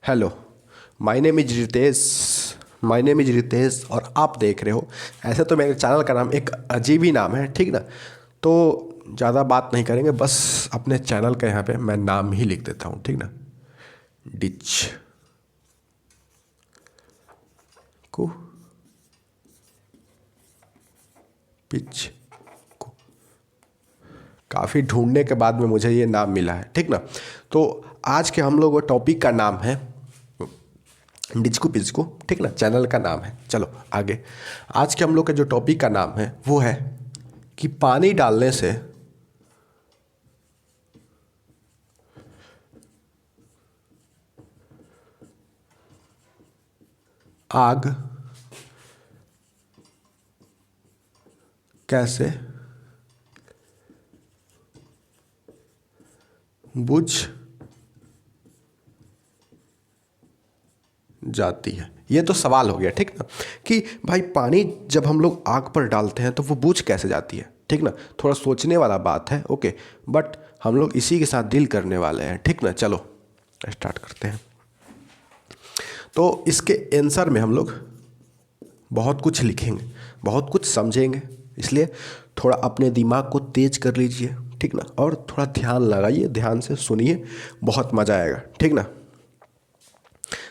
Hello, my name is Ritesh और आप देख रहे हो। ऐसे तो मेरे चैनल का नाम एक अजीब ही नाम है, ठीक ना। तो ज़्यादा बात नहीं करेंगे, बस अपने चैनल का यहाँ पे मैं नाम ही लिख देता हूँ, ठीक ना। डिच को पिच को। काफ़ी ढूंढने के बाद में मुझे ये नाम मिला है, ठीक ना। तो आज के हम लोग वो टॉपिक का नाम है डिचकू पिचकू, ठीक ना, चैनल का नाम है। चलो आगे। आज के हम लोग का जो टॉपिक का नाम है वो है कि पानी डालने से आग कैसे बुझ जाती है। ये तो सवाल हो गया, ठीक ना, कि भाई पानी जब हम लोग आग पर डालते हैं तो वो बुझ कैसे जाती है, ठीक ना। थोड़ा सोचने वाला बात है, ओके, बट हम लोग इसी के साथ डील करने वाले हैं, ठीक ना। चलो स्टार्ट करते हैं। तो इसके आंसर में हम लोग बहुत कुछ लिखेंगे, बहुत कुछ समझेंगे, इसलिए थोड़ा अपने दिमाग को तेज कर लीजिए, ठीक ना, और थोड़ा ध्यान लगाइए, ध्यान से सुनिए, बहुत मज़ा आएगा, ठीक ना।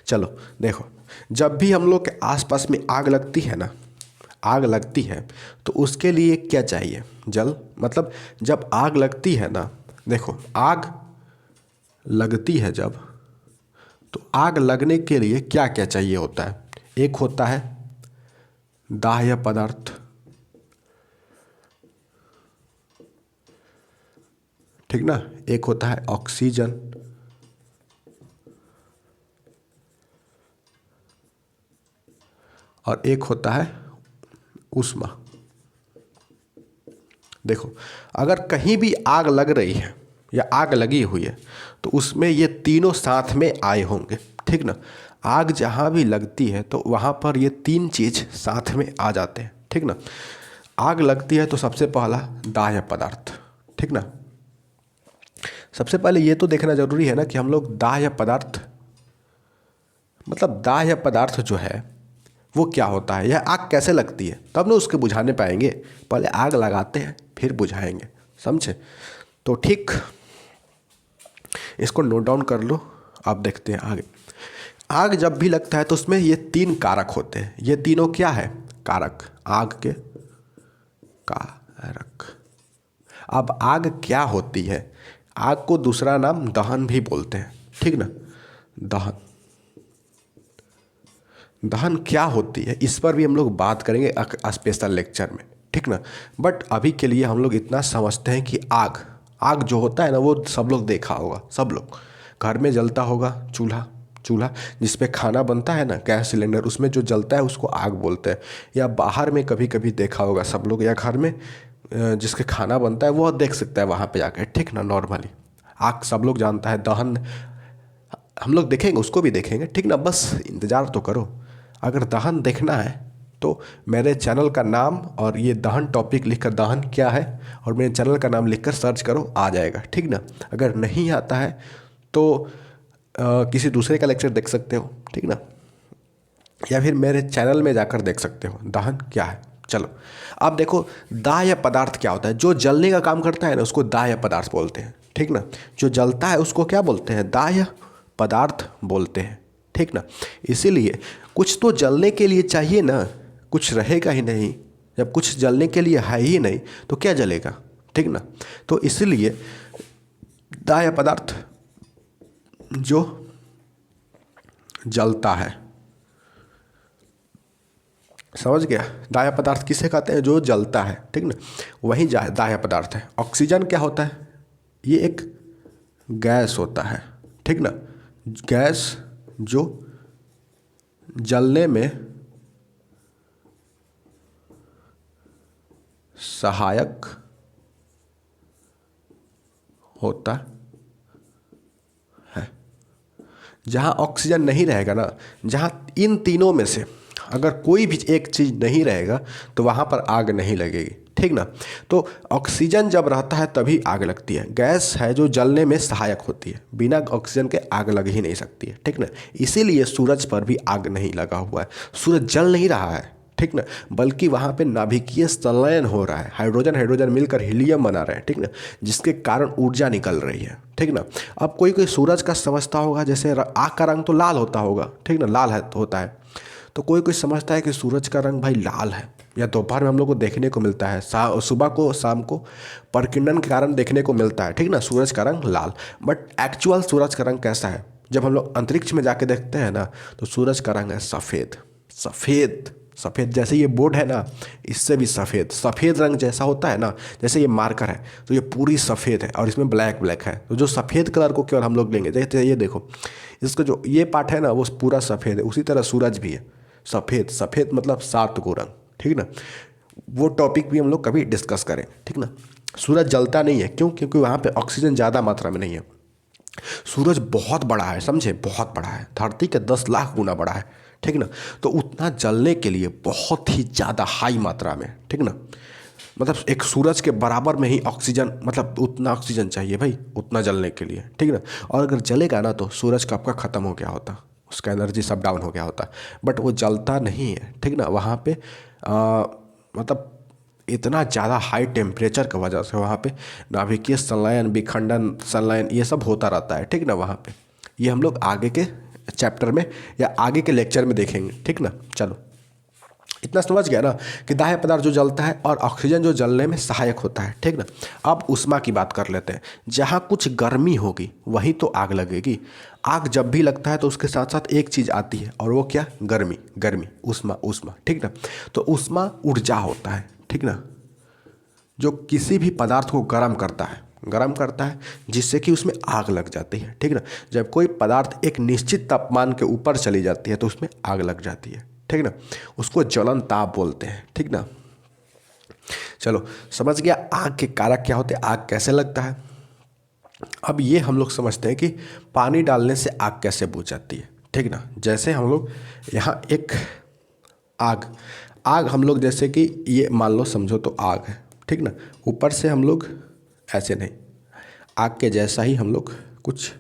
चलो देखो, जब भी हम लोग के आसपास में आग लगती है ना, आग लगती है तो उसके लिए क्या चाहिए? जल। मतलब जब आग लगती है ना, देखो आग लगती है जब, तो आग लगने के लिए क्या क्या चाहिए होता है? एक होता है दाह्य पदार्थ, ठीक ना। एक होता है ऑक्सीजन, और एक होता है ऊष्मा। देखो, अगर कहीं भी आग लग रही है या आग लगी हुई है तो उसमें ये तीनों साथ में आए होंगे, ठीक ना। आग जहाँ भी लगती है तो वहाँ पर ये तीन चीज़ साथ में आ जाते हैं, ठीक ना। आग लगती है तो सबसे पहला दाह्य पदार्थ, ठीक ना। सबसे पहले ये तो देखना जरूरी है ना कि हम लोग दाह्य पदार्थ, मतलब दाह्य पदार्थ जो है वो क्या होता है, यह आग कैसे लगती है, तब ना उसके बुझाने पाएंगे। पहले आग लगाते हैं फिर बुझाएंगे, समझे। तो ठीक, इसको नोट डाउन कर लो। अब देखते हैं आगे। आग जब भी लगता है तो उसमें ये तीन कारक होते हैं। ये तीनों क्या है? कारक, आग के कारक। अब आग क्या होती है? आग को दूसरा नाम दहन भी बोलते हैं, ठीक ना। दहन, दहन क्या होती है इस पर भी हम लोग बात करेंगे स्पेशल लेक्चर में, ठीक ना। बट अभी के लिए हम लोग इतना समझते हैं कि आग, आग जो होता है ना वो सब लोग देखा होगा, सब लोग घर में जलता होगा चूल्हा, चूल्हा जिस पे खाना बनता है ना, गैस सिलेंडर, उसमें जो जलता है उसको आग बोलते हैं। या बाहर में कभी कभी देखा होगा सब लोग, या घर में जिसके खाना बनता है वो देख सकता है वहाँ पे जाकर, ठीक ना। नॉर्मली आग सब लोग जानता है, दहन हम लोग देखेंगे, उसको भी देखेंगे, ठीक ना। बस इंतज़ार तो करो। अगर दहन देखना है तो मेरे चैनल का नाम और ये दहन टॉपिक लिखकर, दहन क्या है, और मेरे चैनल का नाम लिखकर सर्च करो, आ जाएगा, ठीक ना। अगर नहीं आता है तो किसी दूसरे का लेक्चर देख सकते हो, ठीक ना, या फिर मेरे चैनल में जाकर देख सकते हो दहन क्या है। चलो अब देखो, दाह्य पदार्थ क्या होता है? जो जलने का काम करता है ना उसको दाह्य पदार्थ बोलते हैं, ठीक ना। जो जलता है उसको क्या बोलते हैं? दाह्य पदार्थ बोलते हैं, ठीक ना। इसीलिए कुछ तो जलने के लिए चाहिए ना, कुछ रहेगा ही नहीं। जब कुछ जलने के लिए है ही नहीं तो क्या जलेगा, ठीक ना। तो इसलिए दाह्य पदार्थ जो जलता है, समझ गया। दाह्य पदार्थ किसे कहते हैं? जो जलता है, ठीक ना, वही दाह्य पदार्थ है। ऑक्सीजन क्या होता है? ये एक गैस होता है, ठीक ना। गैस जो जलने में सहायक होता है। जहाँ ऑक्सीजन नहीं रहेगा ना, जहाँ इन तीनों में से अगर कोई भी एक चीज़ नहीं रहेगा तो वहाँ पर आग नहीं लगेगी, ठीक ना। तो ऑक्सीजन जब रहता है तभी आग लगती है। गैस है जो जलने में सहायक होती है, बिना ऑक्सीजन के आग लग ही नहीं सकती है, ठीक ना। इसीलिए सूरज पर भी आग नहीं लगा हुआ है, सूरज जल नहीं रहा है, ठीक ना, बल्कि वहाँ पे नाभिकीय संलयन हो रहा है, हाइड्रोजन हाइड्रोजन मिलकर हीलियम बना रहे हैं, ठीक ना, जिसके कारण ऊर्जा निकल रही है, ठीक ना। अब कोई कोई सूरज का समझता होगा जैसे आग का रंग तो लाल होता होगा, ठीक ना, लाल है तो होता है, तो कोई कोई समझता है कि सूरज का रंग भाई लाल है, या दोपहर में हम लोग को देखने को मिलता है, सुबह को शाम को प्रकिरणन के कारण देखने को मिलता है, ठीक ना, सूरज का रंग लाल। बट एक्चुअल सूरज का रंग कैसा है? जब हम लोग अंतरिक्ष में जाके देखते हैं ना, तो सूरज का रंग है सफ़ेद, सफ़ेद सफ़ेद, जैसे ये बोर्ड है ना, इससे भी सफ़ेद, सफ़ेद रंग जैसा होता है ना, जैसे ये मार्कर है तो ये पूरी सफ़ेद है और इसमें ब्लैक ब्लैक है, तो जो सफ़ेद कलर को केवल हम लोग लेंगे, जैसे ये देखो, इसका जो ये पार्ट है ना वो पूरा सफ़ेद है, उसी तरह सूरज भी है सफ़ेद, सफ़ेद मतलब 7 गो रंग, ठीक ना। वो टॉपिक भी हम लोग कभी डिस्कस करें, ठीक ना। सूरज जलता नहीं है, क्यों? क्योंकि वहाँ पे ऑक्सीजन ज़्यादा मात्रा में नहीं है। सूरज बहुत बड़ा है, समझे, बहुत बड़ा है, धरती के 10 लाख गुना बड़ा है, ठीक ना। तो उतना जलने के लिए बहुत ही ज़्यादा हाई मात्रा में, ठीक ना, मतलब एक सूरज के बराबर में ही ऑक्सीजन, मतलब उतना ऑक्सीजन चाहिए भाई उतना जलने के लिए, ठीक ना। और अगर जलेगा ना तो सूरज कब का ख़त्म हो गया होता, उसका एनर्जी सब डाउन हो गया होता, बट वो जलता नहीं है, ठीक ना। वहाँ पे मतलब इतना ज़्यादा हाई टेम्परेचर की वजह से वहाँ पे नाभिकीय संलयन, विखंडन, संलयन ये सब होता रहता है, ठीक ना। वहाँ पे ये हम लोग आगे के चैप्टर में या आगे के लेक्चर में देखेंगे, ठीक ना। चलो इतना समझ गया ना कि दाह्य पदार्थ जो जलता है और ऑक्सीजन जो जलने में सहायक होता है, ठीक ना। अब ऊष्मा की बात कर लेते हैं। जहाँ कुछ गर्मी होगी वहीं तो आग लगेगी। आग जब भी लगता है तो उसके साथ साथ एक चीज़ आती है, और वो क्या? गर्मी, गर्मी, ऊष्मा, ऊष्मा, ठीक ना। तो ऊष्मा ऊर्जा होता है, ठीक ना, जो किसी भी पदार्थ को गर्म करता है, गर्म करता है जिससे कि उसमें आग लग जाती है, ठीक ना। जब कोई पदार्थ एक निश्चित तापमान के ऊपर चली जाती है तो उसमें आग लग जाती है, ठीक ना, उसको ज्वलन ताप बोलते हैं, ठीक ना। चलो समझ गया आग के कारक क्या होते हैं, आग कैसे लगता है। अब ये हम लोग समझते हैं कि पानी डालने से आग कैसे बुझ जाती है, ठीक ना। जैसे हम लोग यहाँ एक आग, आग हम लोग जैसे कि ये मान लो, समझो तो आग है, ठीक ना। ऊपर से हम लोग ऐसे नहीं, आग के जैसा ही हम लोग कुछ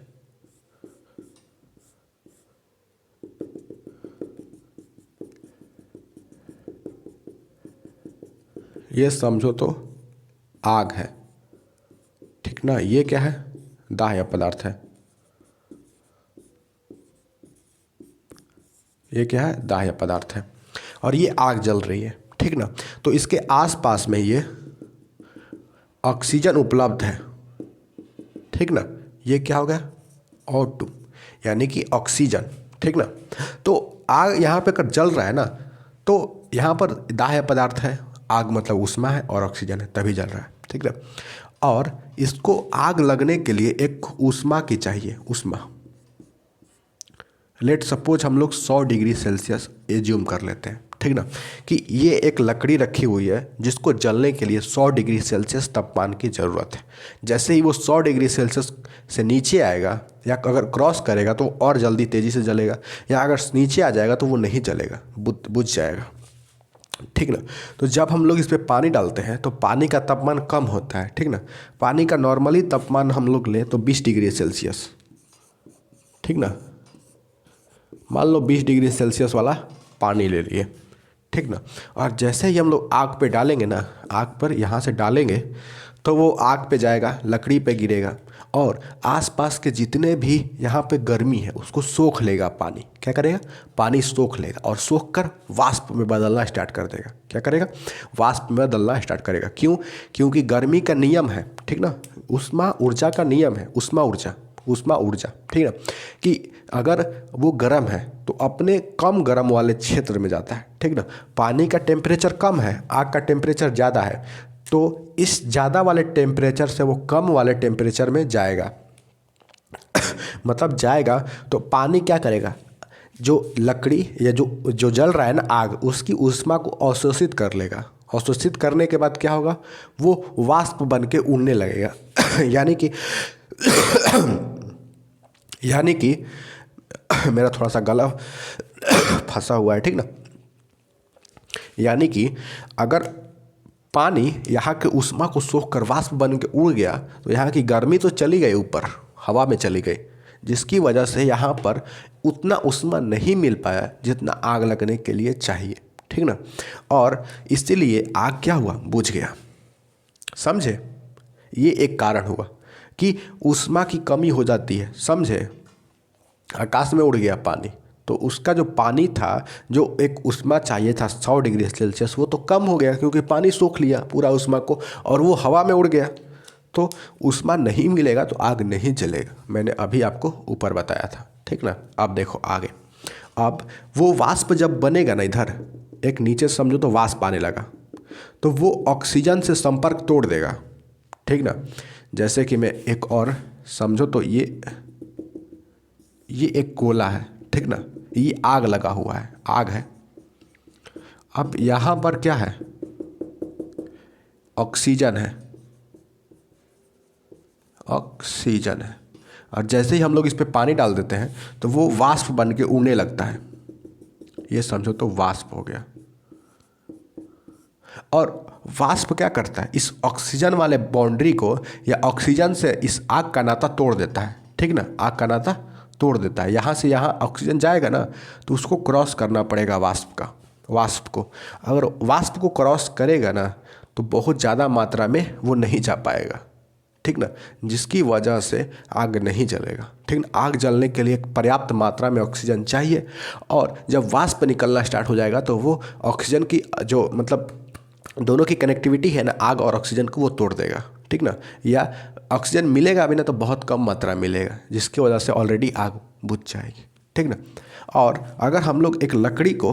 ये समझो तो आग है, ठीक ना। ये क्या है? दाह्य पदार्थ है। ये क्या है? दाह्य पदार्थ है, और ये आग जल रही है, ठीक ना। तो इसके आसपास में ये ऑक्सीजन उपलब्ध है, ठीक ना। ये क्या हो गया? O2, यानी कि ऑक्सीजन, ठीक ना। तो आग यहाँ पे अगर जल रहा है ना, तो यहाँ पर दाह्य पदार्थ है, आग मतलब ऊष्मा है और ऑक्सीजन है, तभी जल रहा है, ठीक ना। और इसको आग लगने के लिए एक ऊष्मा की चाहिए, ऊष्मा। लेट सपोज हम लोग 100 डिग्री सेल्सियस एज्यूम कर लेते हैं, ठीक ना, कि ये एक लकड़ी रखी हुई है जिसको जलने के लिए 100 डिग्री सेल्सियस तापमान की ज़रूरत है। जैसे ही वो 100 डिग्री सेल्सियस से नीचे आएगा या अगर क्रॉस करेगा तो और जल्दी तेज़ी से जलेगा, या अगर नीचे आ जाएगा तो वो नहीं जलेगा, बुझ जाएगा, ठीक ना। तो जब हम लोग इस पर पानी डालते हैं तो पानी का तापमान कम होता है, ठीक ना। पानी का नॉर्मली तापमान हम लोग लें तो 20 डिग्री सेल्सियस, ठीक ना। मान लो 20 डिग्री सेल्सियस वाला पानी ले लिए, ठीक ना। और जैसे ही हम लोग आग पे डालेंगे ना, आग पर यहाँ से डालेंगे तो वो आग पे जाएगा, लकड़ी पे गिरेगा, और आसपास के जितने भी यहाँ पे गर्मी है उसको सोख लेगा पानी। क्या करेगा? पानी सोख लेगा, और सोख कर वाष्प में बदलना स्टार्ट कर देगा। क्या करेगा? वाष्प में बदलना स्टार्ट करेगा। क्यों? क्योंकि गर्मी का नियम है, ठीक ना, ऊष्मा ऊर्जा का नियम है, ऊष्मा ऊर्जा, ऊष्मा ऊर्जा, ठीक है, कि अगर वो गर्म है तो अपने कम गर्म वाले क्षेत्र में जाता है, ठीक ना। पानी का टेम्परेचर कम है, आग का टेम्परेचर ज़्यादा है, तो इस ज़्यादा वाले टेम्परेचर से वो कम वाले टेम्परेचर में जाएगा। मतलब जाएगा तो पानी क्या करेगा? जो लकड़ी या जो जो जल रहा है ना, आग, उसकी ऊष्मा को अवशोषित कर लेगा। अवशोषित करने के बाद क्या होगा? वो वाष्प बन के उड़ने लगेगा। यानी कि मेरा थोड़ा सा गला फंसा हुआ है, ठीक ना। यानी कि अगर पानी यहाँ के ऊष्मा को सोख कर वाष्प बन के उड़ गया तो यहाँ की गर्मी तो चली गई, ऊपर हवा में चली गई, जिसकी वजह से यहाँ पर उतना ऊष्मा नहीं मिल पाया जितना आग लगने के लिए चाहिए, ठीक ना। और इसीलिए आग क्या हुआ, बुझ गया। समझे, ये एक कारण हुआ कि ऊष्मा की कमी हो जाती है। समझे, आकाश में उड़ गया पानी तो उसका जो पानी था, जो एक ऊष्मा चाहिए था 100 डिग्री सेल्सियस, वो तो कम हो गया क्योंकि पानी सोख लिया पूरा ऊष्मा को और वो हवा में उड़ गया। तो ऊष्मा नहीं मिलेगा तो आग नहीं जलेगा। मैंने अभी आपको ऊपर बताया था, ठीक ना। अब देखो आगे, अब वो वाष्प जब बनेगा ना, इधर एक नीचे समझो तो वाष्प आने लगा तो वो ऑक्सीजन से संपर्क तोड़ देगा, ठीक ना। जैसे कि मैं एक और समझो तो ये एक गोला है, ठीक ना, ये आग लगा हुआ है, आग है। अब यहाँ पर क्या है, ऑक्सीजन है, ऑक्सीजन है। और जैसे ही हम लोग इस पे पानी डाल देते हैं तो वो वाष्प बन के उड़ने लगता है। ये समझो तो वाष्प हो गया। और वाष्प क्या करता है, इस ऑक्सीजन वाले बाउंड्री को या ऑक्सीजन से इस आग का नाता तोड़ देता है, ठीक ना। आग का नाता तोड़ देता है। यहाँ से यहाँ ऑक्सीजन जाएगा ना तो उसको क्रॉस करना पड़ेगा वाष्प को। अगर वाष्प को क्रॉस करेगा ना तो बहुत ज़्यादा मात्रा में वो नहीं जा पाएगा, ठीक ना, जिसकी वजह से आग नहीं जलेगा, ठीक ना। आग जलने के लिए पर्याप्त मात्रा में ऑक्सीजन चाहिए और जब वाष्प निकलना स्टार्ट हो जाएगा तो वो ऑक्सीजन की जो मतलब दोनों की कनेक्टिविटी है ना, आग और ऑक्सीजन को वो तोड़ देगा, ठीक ना। या ऑक्सीजन मिलेगा भी ना तो बहुत कम मात्रा मिलेगा, जिसकी वजह से ऑलरेडी आग बुझ जाएगी, ठीक ना। और अगर हम लोग एक लकड़ी को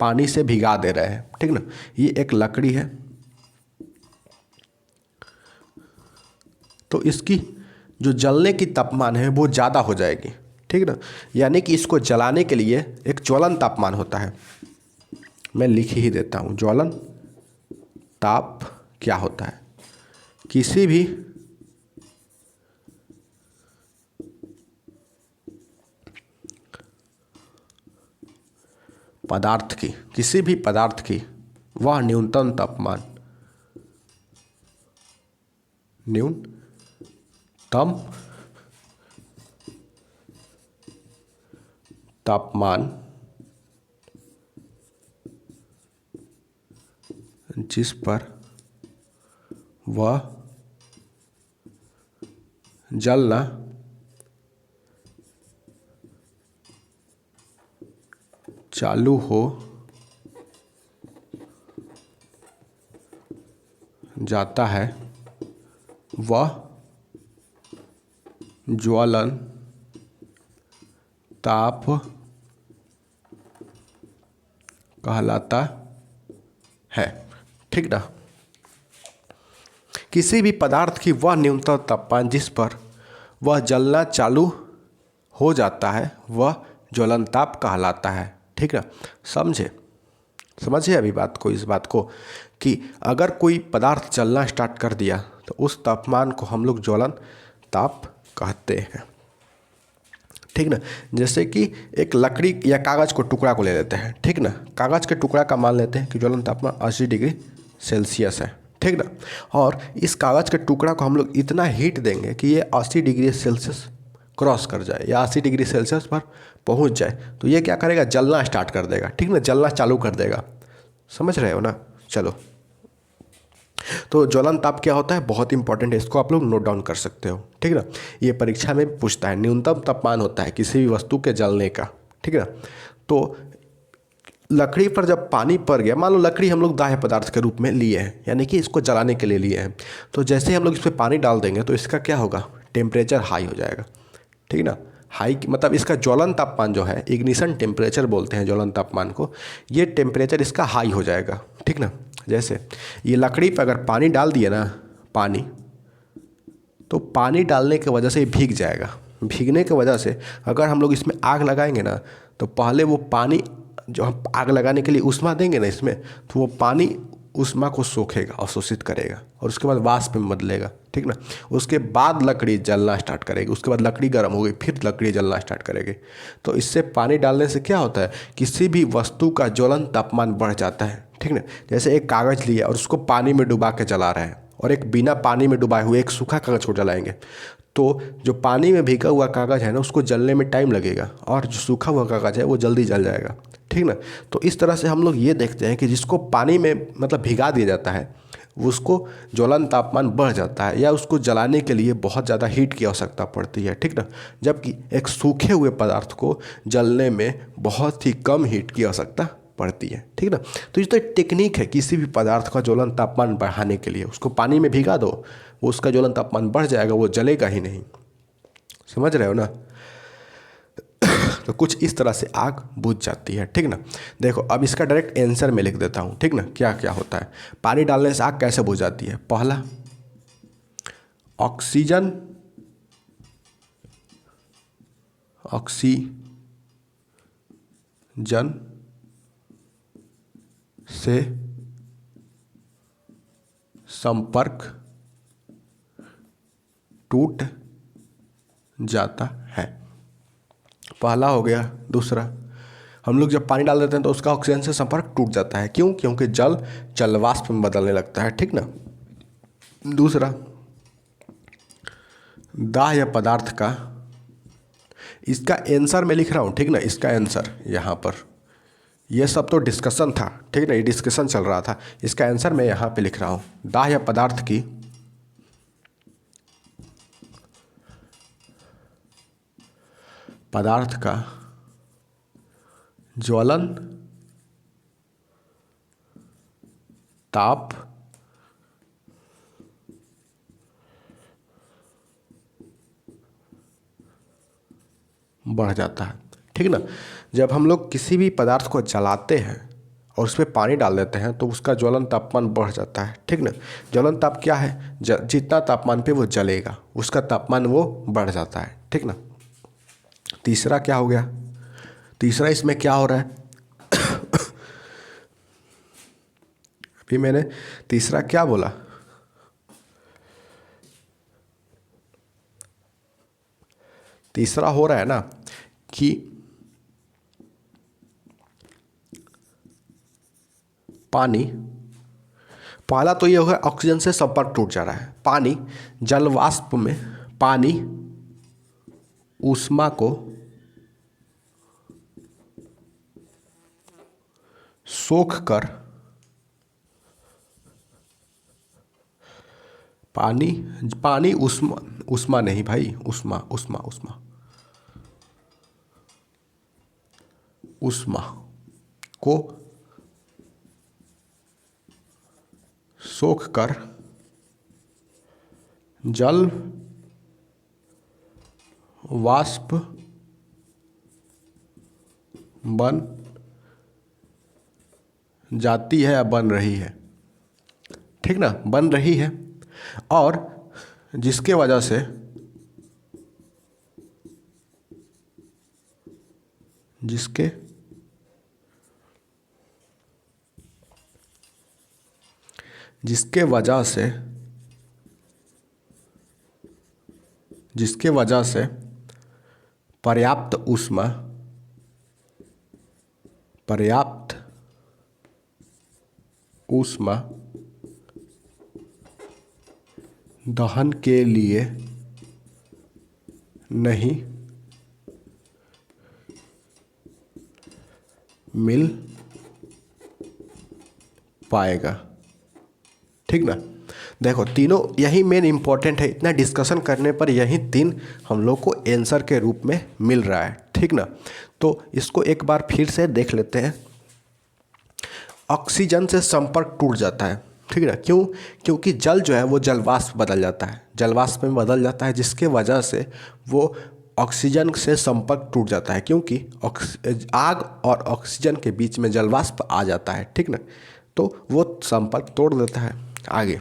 पानी से भिगा दे रहे हैं, ठीक ना, ये एक लकड़ी है तो इसकी जो जलने की तापमान है वो ज़्यादा हो जाएगी, ठीक ना। यानी कि इसको जलाने के लिए एक ज्वलन तापमान होता है। मैं लिख ही देता हूँ, ज्वलन ताप क्या होता है, किसी भी किसी भी पदार्थ की वह न्यूनतम तापमान जिस पर वह जलना चालू हो जाता है वह ज्वलन ताप कहलाता है, ठीक ना। किसी भी पदार्थ की वह न्यूनतम तापमान जिस पर वह जलना चालू हो जाता है वह ज्वलन ताप कहलाता है, ठीक ना। समझे अभी बात को, इस बात को कि अगर कोई पदार्थ जलना स्टार्ट कर दिया तो उस तापमान को हम लोग ज्वलन ताप कहते हैं, ठीक ना। जैसे कि एक लकड़ी या कागज़ को टुकड़ा को ले लेते हैं, ठीक ना। कागज़ के टुकड़ा का मान लेते हैं कि ज्वलन तापमान 80 डिग्री सेल्सियस है, ठीक ना। और इस कागज़ के टुकड़ा को हम लोग इतना हीट देंगे कि ये 80 डिग्री सेल्सियस क्रॉस कर जाए या 80 डिग्री सेल्सियस पर पहुंच जाए तो ये क्या करेगा, जलना स्टार्ट कर देगा, ठीक ना, जलना चालू कर देगा। समझ रहे हो ना। चलो, तो ज्वलन ताप क्या होता है, बहुत इंपॉर्टेंट है, इसको आप लोग नोट डाउन कर सकते हो, ठीक ना। ये परीक्षा में पूछता है, न्यूनतम तापमान होता है किसी भी वस्तु के जलने का, ठीक ना। तो लकड़ी पर जब पानी पड़ गया, मान लो लकड़ी हम लोग दाह्य पदार्थ के रूप में लिए हैं, यानी कि इसको जलाने के लिए लिए हैं, तो जैसे ही हम लोग इस पर पानी डाल देंगे तो इसका क्या होगा, टेम्परेचर हाई हो जाएगा, ठीक ना। हाई मतलब इसका ज्वलन तापमान जो है, इग्निशन टेम्परेचर बोलते हैं ज्वलन तापमान को, ये टेम्परेचर इसका हाई हो जाएगा, ठीक ना। जैसे ये लकड़ी पर अगर पानी डाल दिए ना, तो पानी डालने की वजह से ये भीग जाएगा। भीगने की वजह से अगर हम लोग इसमें आग लगाएंगे ना तो पहले वो पानी जो हम आग लगाने के लिए ऊष्मा देंगे ना इसमें, तो वो पानी ऊष्मा को सोखेगा, अवशोषित करेगा और उसके बाद वाष्प में बदलेगा, ठीक। ठीक ना। उसके बाद लकड़ी जलना स्टार्ट करेगी, उसके बाद लकड़ी गर्म होगी, फिर लकड़ी जलना स्टार्ट करेगी। तो इससे पानी डालने से क्या होता है, किसी भी वस्तु का ज्वलन तापमान बढ़ जाता है, ठीक ना। जैसे एक कागज़ लिया और उसको पानी में डुबा के जला रहे हैं, और एक बिना पानी में डुबाए हुए एक सूखा कागज़ को जलाएंगे, तो जो पानी में भीगा हुआ कागज़ है ना, उसको जलने में टाइम लगेगा, और जो सूखा हुआ कागज़ है वो जल्दी जल जाएगा, ठीक ना। तो इस तरह से हम लोग ये देखते हैं कि जिसको पानी में मतलब भिगा दिया जाता है, उसको ज्वलन तापमान बढ़ जाता है, या उसको जलाने के लिए बहुत ज़्यादा हीट की आवश्यकता पड़ती है, ठीक ना। जबकि एक सूखे हुए पदार्थ को जलने में बहुत ही कम हीट की आवश्यकता पड़ती है, ठीक ना। तो ये तो एक टेक्निक है किसी भी पदार्थ का ज्वलन तापमान बढ़ाने के लिए। उसको पानी में भिगा दो, वो उसका ज्वलन तापमान बढ़ जाएगा, वो जलेगा ही नहीं। समझ रहे हो ना। तो कुछ इस तरह से आग बुझ जाती है, ठीक ना। देखो अब इसका डायरेक्ट आंसर में लिख देता हूँ, ठीक ना, क्या क्या होता है। पानी डालने से आग कैसे बुझ जाती है। पहला, ऑक्सीजन से संपर्क टूट जाता है, पहला हो गया। दूसरा, हम लोग जब पानी डाल देते हैं तो उसका ऑक्सीजन से संपर्क टूट जाता है, क्यों, क्योंकि जल जलवाष्प में बदलने लगता है, ठीक ना। दूसरा, दाह्य पदार्थ का, इसका आंसर मैं लिख रहा हूँ, ठीक ना, इसका आंसर यहाँ पर, ये सब तो डिस्कशन था, ठीक ना, ये डिस्कशन चल रहा था, इसका आंसर मैं यहाँ पे लिख रहा हूँ। दाह्य पदार्थ की पदार्थ का ज्वलन ताप बढ़ जाता है, ठीक ना। जब हम लोग किसी भी पदार्थ को जलाते हैं और उसमें पानी डाल देते हैं तो उसका ज्वलन तापमान बढ़ जाता है, ठीक ना। ज्वलन ताप क्या है, जितना तापमान पे वो जलेगा उसका तापमान वो बढ़ जाता है, ठीक ना। तीसरा क्या हो गया, तीसरा इसमें क्या हो रहा है अभी मैंने तीसरा क्या बोला, तीसरा हो रहा है ना कि पानी, पहला तो ये होगा ऑक्सीजन से संपर्क टूट जा रहा है। पानी जल वाष्प में, पानी ऊष्मा को सोख कर, पानी ऊष्मा नहीं भाई, ऊष्मा को सोख कर जल वाष्प बन जाती है या बन रही है, ठीक ना, बन रही है। और जिसके वजह से जिसके वजह से पर्याप्त ऊष्मा दहन के लिए नहीं मिल पाएगा, ठीक ना। देखो तीनों यही मेन इंपॉर्टेंट है, इतना डिस्कशन करने पर यही तीन हम लोग को आंसर के रूप में मिल रहा है, ठीक ना। तो इसको एक बार फिर से देख लेते हैं। ऑक्सीजन से संपर्क टूट जाता है, ठीक है ना, क्यों, क्योंकि जल जो है वो जलवाष्प बदल जाता है, जलवाष्प में बदल जाता है, जिसके वजह से वो ऑक्सीजन से संपर्क टूट जाता है, क्योंकि आग और ऑक्सीजन के बीच में जलवाष्प आ जाता है, ठीक ना। तो वो संपर्क तोड़ देता है। आगे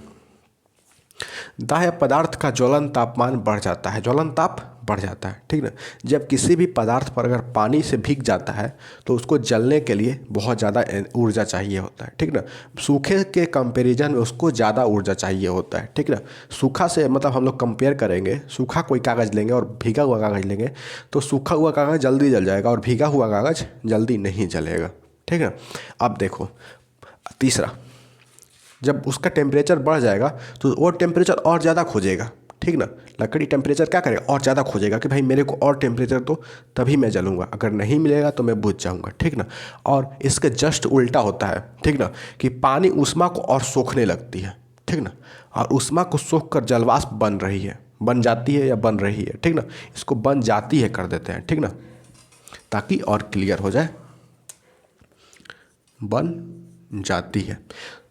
दाह्य पदार्थ का ज्वलन तापमान बढ़ जाता है, ज्वलन ताप बढ़ जाता है, ठीक ना। जब किसी भी पदार्थ पर अगर पानी से भीग जाता है तो उसको जलने के लिए बहुत ज़्यादा ऊर्जा चाहिए होता है, ठीक ना। सूखे के कंपैरिजन में उसको ज़्यादा ऊर्जा चाहिए होता है, ठीक ना। सूखा से मतलब हम लोग कंपेयर करेंगे, सूखा कोई कागज़ लेंगे और भीगा हुआ कागज़ लेंगे तो सूखा हुआ कागज़ जल्दी जल जाएगा और भीगा हुआ कागज़ जल्दी नहीं जलेगा, ठीक है। अब देखो तीसरा, जब उसका टेम्परेचर बढ़ जाएगा तो वो टेम्परेचर और ज़्यादा खोजेगा, ठीक ना। लकड़ी टेम्परेचर क्या करेगा, और ज़्यादा खोजेगा कि भाई मेरे को और टेम्परेचर दो तभी मैं जलूँगा, अगर नहीं मिलेगा तो मैं बुझ जाऊँगा, ठीक ना। और इसके जस्ट उल्टा होता है, ठीक ना, कि पानी ऊष्मा को और सोखने लगती है, ठीक ना। और ऊष्मा को सोख कर जलवाष्प बन रही है, बन जाती है या बन रही है, ठीक ना। इसको बन जाती है कर देते हैं, ठीक ना, ताकि और क्लियर हो जाए। बन जाती है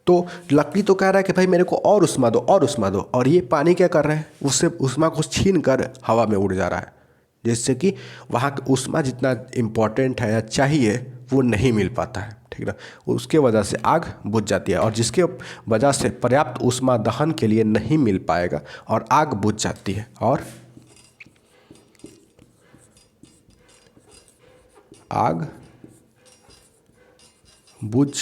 तो लकड़ी तो कह रहा है कि भाई मेरे को और उष्मा दो और उष्मा दो, और ये पानी क्या कर रहा है, उससे उष्मा को छीन कर हवा में उड़ जा रहा है, जिससे कि वहाँ की उष्मा जितना इम्पोर्टेंट है या चाहिए वो नहीं मिल पाता है, ठीक ना। उसके वजह से आग बुझ जाती है, और जिसके वजह से पर्याप्त उष्मा दहन के लिए नहीं मिल पाएगा और आग बुझ जाती है और आग बुझ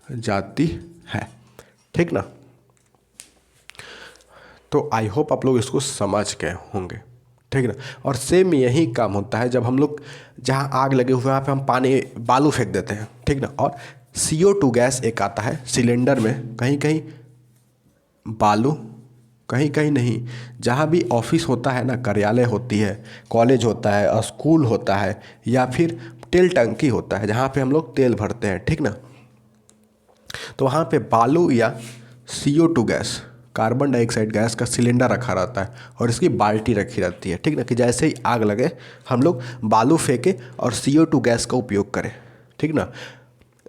जाती है, ठीक ना। तो आई होप आप लोग इसको समझ गए होंगे, ठीक ना। और सेम यही काम होता है जब हम लोग जहाँ आग लगे हुए वहाँ पे हम पानी बालू फेंक देते हैं, ठीक ना। और CO2 गैस एक आता है सिलेंडर में, कहीं कहीं बालू, कहीं कहीं नहीं, जहाँ भी ऑफिस होता है ना, कार्यालय होती है, कॉलेज होता है, स्कूल होता है, या फिर तेल टंकी होता है जहाँ पे हम लोग तेल भरते हैं, ठीक ना। तो वहाँ पे बालू या CO2 gas, carbon dioxide gas का सिलेंडर रखा रहता है और इसकी बाल्टी रखी रहती है, ठीक ना, कि जैसे ही आग लगे हम लोग बालू फेंके और CO2 गैस का उपयोग करें, ठीक ना।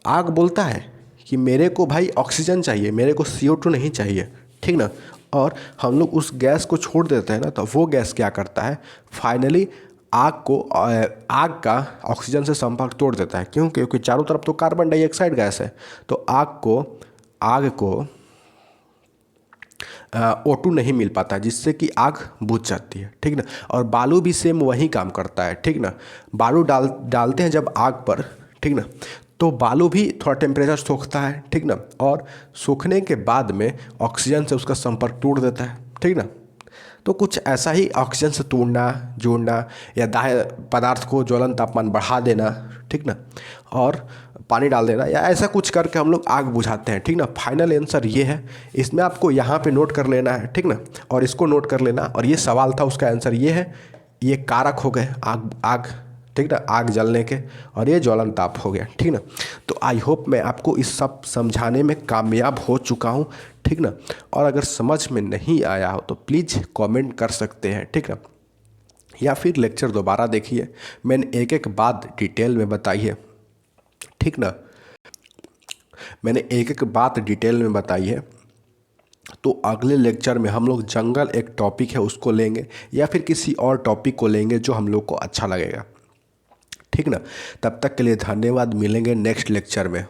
आग बोलता है कि मेरे को भाई ऑक्सीजन चाहिए, मेरे को CO2 नहीं चाहिए, ठीक ना। और हम लोग उस गैस को छोड़ देते हैं ना, तो वो गैस क्या करता है, फाइनली आग का ऑक्सीजन से संपर्क तोड़ देता है। क्यों? क्योंकि चारों तरफ तो कार्बन डाइऑक्साइड गैस है, तो आग को O2 नहीं मिल पाता, जिससे कि आग बुझ जाती है, ठीक ना। और बालू भी सेम वही काम करता है, ठीक ना। बालू डालते हैं जब आग पर, ठीक ना, तो बालू भी थोड़ा टेम्परेचर सोखता है, ठीक ना, और सूखने के बाद में ऑक्सीजन से उसका संपर्क तोड़ देता है, ठीक ना। तो कुछ ऐसा ही ऑक्सीजन से तोड़ना, जोड़ना, या दाह्य पदार्थ को ज्वलन तापमान बढ़ा देना, ठीक ना, और पानी डाल देना, या ऐसा कुछ करके हम लोग आग बुझाते हैं, ठीक ना। फाइनल आंसर ये है, इसमें आपको यहाँ पे नोट कर लेना है, ठीक ना, और इसको नोट कर लेना। और ये सवाल था, उसका आंसर ये है, ये कारक हो गए आग, ठीक ना, आग जलने के, और ये ज्वलन ताप हो गया, ठीक ना। तो आई होप मैं आपको इस सब समझाने में कामयाब हो चुका हूँ, ठीक ना। और अगर समझ में नहीं आया हो तो प्लीज़ कमेंट कर सकते हैं, ठीक ना, या फिर लेक्चर दोबारा देखिए, मैंने एक एक बात डिटेल में बताई है, ठीक ना। मैंने एक एक बात डिटेल में बताई है। तो अगले लेक्चर में हम लोग जंगल एक टॉपिक है उसको लेंगे, या फिर किसी और टॉपिक को लेंगे जो हम लोग को अच्छा लगेगा, ठीक ना। तब तक के लिए धन्यवाद, मिलेंगे नेक्स्ट लेक्चर में।